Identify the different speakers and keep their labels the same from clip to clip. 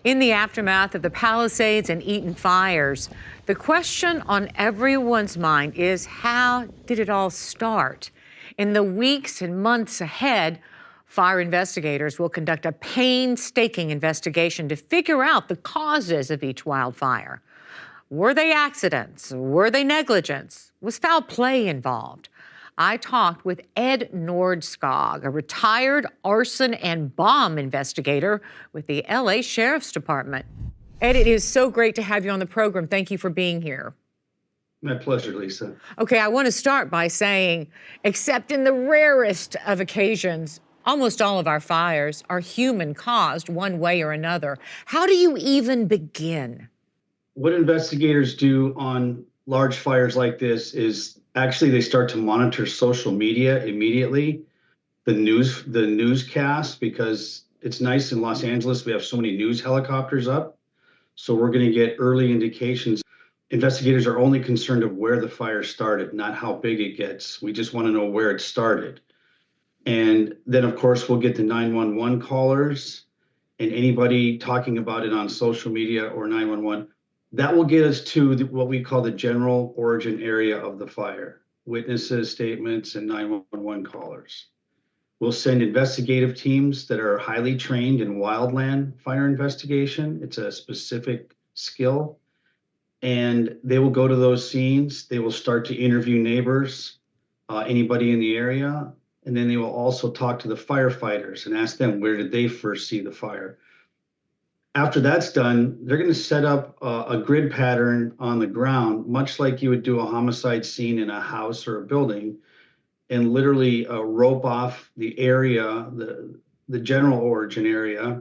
Speaker 1: In the aftermath of the Palisades and Eaton fires, the question on everyone's mind is, how did it all start? In the weeks and months ahead, fire investigators will conduct a painstaking investigation to figure out the causes of each wildfire. Were they accidents? Were they negligence? Was foul play involved? I talked with Ed Nordskog, a retired arson and bomb investigator with the LA Sheriff's Department. Ed, it is so great to have you on the program. Thank you for being here.
Speaker 2: My pleasure, Lisa.
Speaker 1: Okay, I want to start by saying, except in the rarest of occasions, almost all of our fires are human-caused one way or another. How do you even begin?
Speaker 2: What investigators do on large fires like this is actually they start to monitor social media immediately, the newscast, because it's nice in Los Angeles. We have so many news helicopters up. So we're going to get early indications. Investigators are only concerned of where the fire started, not how big it gets. We just want to know where it started. And then, of course, we'll get the 911 callers and anybody talking about it on social media or 911. That will get us to what we call the general origin area of the fire, witnesses, statements, and 911 callers. We'll send investigative teams that are highly trained in wildland fire investigation. It's a specific skill. And they will go to those scenes. They will start to interview neighbors, anybody in the area. And then they will also talk to the firefighters and ask them, where did they first see the fire? After that's done, they're going to set up a grid pattern on the ground, much like you would do a homicide scene in a house or a building, and literally rope off the area, the general origin area.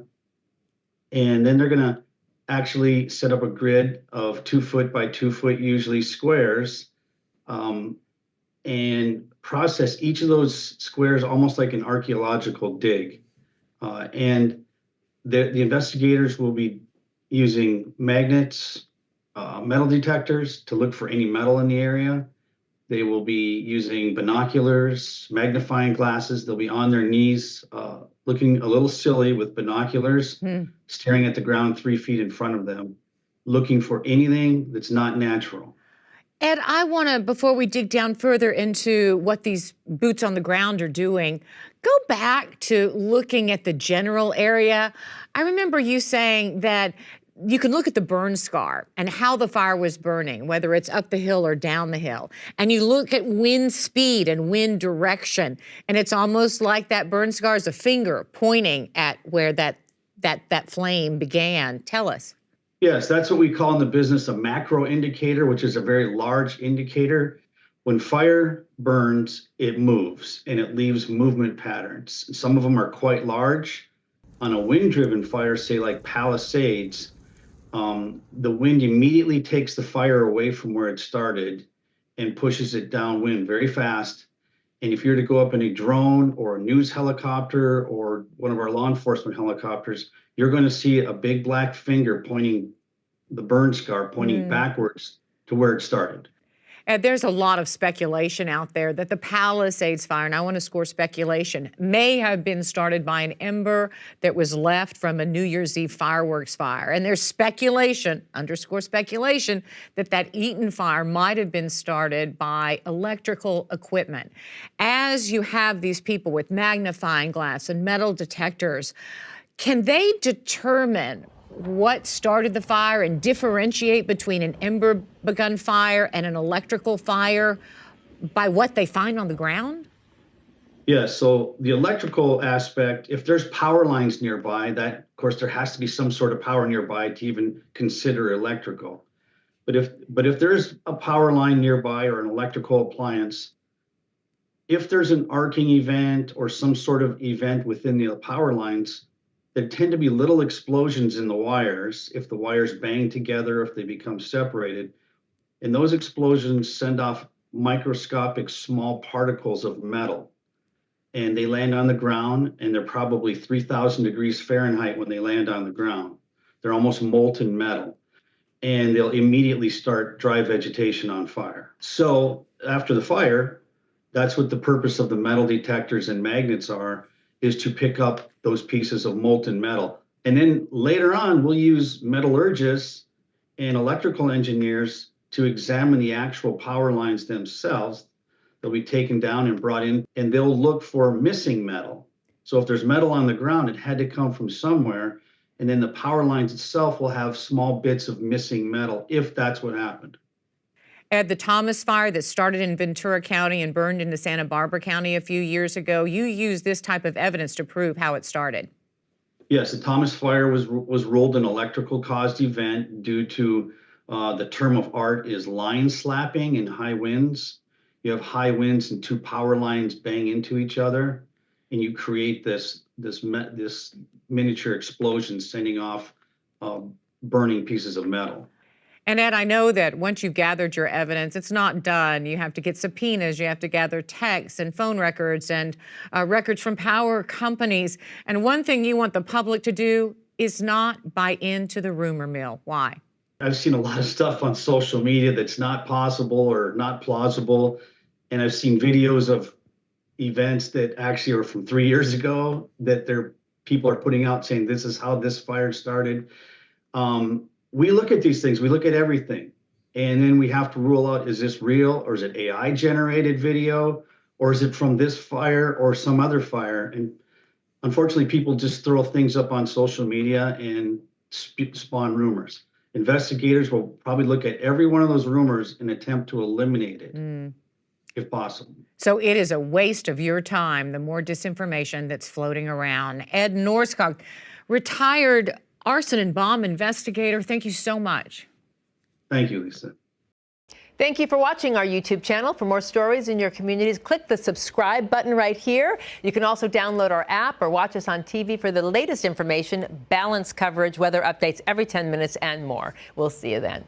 Speaker 2: And then they're going to actually set up a grid of 2 foot by 2 foot, usually squares, and process each of those squares almost like an archaeological dig. And the investigators will be using magnets, metal detectors to look for any metal in the area. They will be using binoculars, magnifying glasses. They'll be on their knees, looking a little silly with binoculars, staring at the ground 3 feet in front of them, looking for anything that's not natural.
Speaker 1: Ed, I want to, before we dig down further into what these boots on the ground are doing, go back to looking at the general area. I remember you saying that you can look at the burn scar and how the fire was burning, whether it's up the hill or down the hill. And you look at wind speed and wind direction, and it's almost like that burn scar is a finger pointing at where that flame began. Tell us.
Speaker 2: Yes, that's what we call in the business a macro indicator, which is a very large indicator. When fire burns, it moves and it leaves movement patterns. Some of them are quite large. On a wind-driven fire, say like Palisades, the wind immediately takes the fire away from where it started and pushes it downwind very fast. And if you're to go up in a drone or a news helicopter or one of our law enforcement helicopters, you're going to see a big black finger pointing the burn scar, pointing backwards to where it started.
Speaker 1: And there's a lot of speculation out there that the Palisades fire, and I want to score speculation, may have been started by an ember that was left from a New Year's Eve fireworks fire. And there's speculation, underscore speculation, that that Eaton fire might have been started by electrical equipment. As you have these people with magnifying glass and metal detectors, can they determine what started the fire and differentiate between an ember-begun fire and an electrical fire by what they find on the ground?
Speaker 2: Yes, so the electrical aspect, if there's power lines nearby, that, of course, there has to be some sort of power nearby to even consider electrical. But if there's a power line nearby or an electrical appliance, if there's an arcing event or some sort of event within the power lines, there tend to be little explosions in the wires if the wires bang together, if they become separated. And those explosions send off microscopic small particles of metal. And they land on the ground, and they're probably 3,000 degrees Fahrenheit when they land on the ground. They're almost molten metal. And they'll immediately start dry vegetation on fire. So after the fire, that's what the purpose of the metal detectors and magnets are, is to pick up those pieces of molten metal And then later on, we'll use metallurgists and electrical engineers to examine the actual power lines themselves. They'll be taken down and brought in, and they'll look for missing metal. So if there's metal on the ground, it had to come from somewhere. And then the power lines itself will have small bits of missing metal, if that's what happened.
Speaker 1: Ed, the Thomas fire that started in Ventura County and burned into Santa Barbara County a few years ago, you used this type of evidence to prove how it started.
Speaker 2: Yes, the Thomas fire was ruled an electrical caused event due to the term of art is line slapping in high winds. You have high winds and two power lines bang into each other, and you create this miniature explosion, sending off burning pieces of metal.
Speaker 1: And Ed, I know that once you've gathered your evidence, it's not done. You have to get subpoenas, you have to gather texts and phone records and records from power companies. And one thing you want the public to do is not buy into the rumor mill. Why?
Speaker 2: I've seen a lot of stuff on social media that's not possible or not plausible. And I've seen videos of events that actually are from 3 years ago that people are putting out saying this is how this fire started. We look at these things, we look at everything, and then we have to rule out, is this real, or is it AI generated video, or is it from this fire or some other fire? And unfortunately, people just throw things up on social media and spawn rumors. Investigators will probably look at every one of those rumors and attempt to eliminate it, if possible.
Speaker 1: So it is a waste of your time, the more disinformation that's floating around. Ed Nordskog, retired arson and bomb investigator, thank you so much.
Speaker 2: Thank you, Lisa.
Speaker 3: Thank you for watching our YouTube channel. For more stories in your communities, click the subscribe button right here. You can also download our app or watch us on TV for the latest information, balanced coverage, weather updates every 10 minutes, and more. We'll see you then.